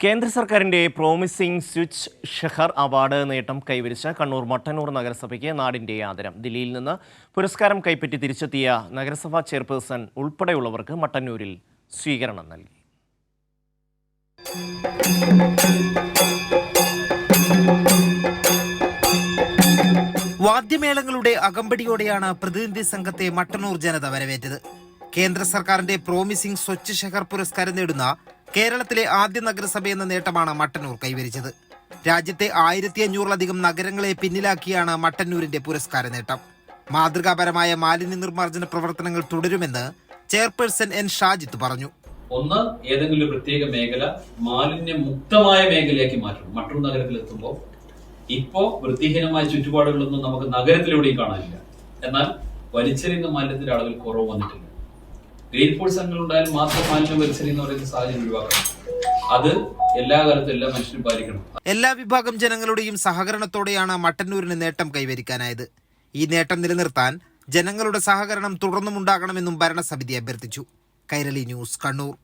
കേന്ദ്ര സർക്കാരിന്റെ promising switch ഷെഹർ award നേട്ടം കൈവരിച്ച കണ്ണൂർ മട്ടന്നൂർ നഗരസഭയ്ക്ക് നാടിന്റെ ആദരം. ദില്ലിയിൽ നിന്ന് പുരസ്കാരം കൈപ്പറ്റി തിരിച്ചെത്തിയ നഗരസഭാ ചെയർപേഴ്സൺ ഉൾപ്പെടെയുള്ളവർക്ക് മട്ടന്നൂരിൽ സ്വീകരണം നൽകി. വാദ്യമേളങ്ങളുടെ അകമ്പടിയോടെയാണ് പ്രതിനിധി സംഘത്തെ മട്ടന്നൂർ ജനത വരവേറ്റത്. കേന്ദ്ര സർക്കാരിന്റെ പ്രോമിസിംഗ് സ്വച്ഛ് ഷെഹർ പുരസ്കാരം നേടുന്ന കേരളത്തിലെ ആദ്യ നഗരസഭയെന്ന നേട്ടമാണ് മട്ടന്നൂർ കൈവരിച്ചത്. രാജ്യത്തെ 1500-ലധികം നഗരങ്ങളെ പിന്നിലാക്കിയാണ് മട്ടന്നൂരിന്റെ പുരസ്കാര നേട്ടം. മാതൃകാപരമായ മാലിന്യ നിർമ്മാർജ്ജന പ്രവർത്തനങ്ങൾ തുടരുമെന്ന് ചെയർപേഴ്സൺ എൻ ഷാജിത്ത് പറഞ്ഞു. ഒന്ന്, ഏതെങ്കിലും പ്രത്യേക മേഖല മാലിന്യമുക്തമായ മേഖലയാക്കി മാറ്റണം. മട്ടന്നൂർ നഗരത്തിലെത്തുമ്പോൾ ഇപ്പോ വൃത്തിഹീനമായ ചുറ്റുപാടുകളൊന്നും നമുക്ക് നഗരത്തിലൂടെയും കാണാനില്ല. എന്നാൽ വലിച്ചെറിയുന്ന മാലിന്യത്തിന്റെ അളവിൽ കുറവ് വന്നിട്ടില്ല. ഗ്രീൻ ഫുഡ് സംഘങ്ങൾ ഉണ്ടായാൽ മാത്രം മാലിന്യം വലിച്ചെറിയുന്ന പറയുന്ന സാഹചര്യം ഒഴിവാക്കണം. അത് എല്ലാ കാലത്തും എല്ലാ മനുഷ്യരും പാലിക്കണം. എല്ലാ വിഭാഗം ജനങ്ങളുടെയും സഹകരണത്തോടെയാണ് മട്ടന്നൂരിന് നേട്ടം കൈവരിക്കാനായത്. ഈ നേട്ടം നിലനിർത്താൻ ജനങ്ങളുടെ സഹകരണം തുടർന്നും ഉണ്ടാകണമെന്നും ഭരണസമിതി അഭ്യർത്ഥിച്ചു. കൈരളി ന്യൂസ്, കണ്ണൂർ.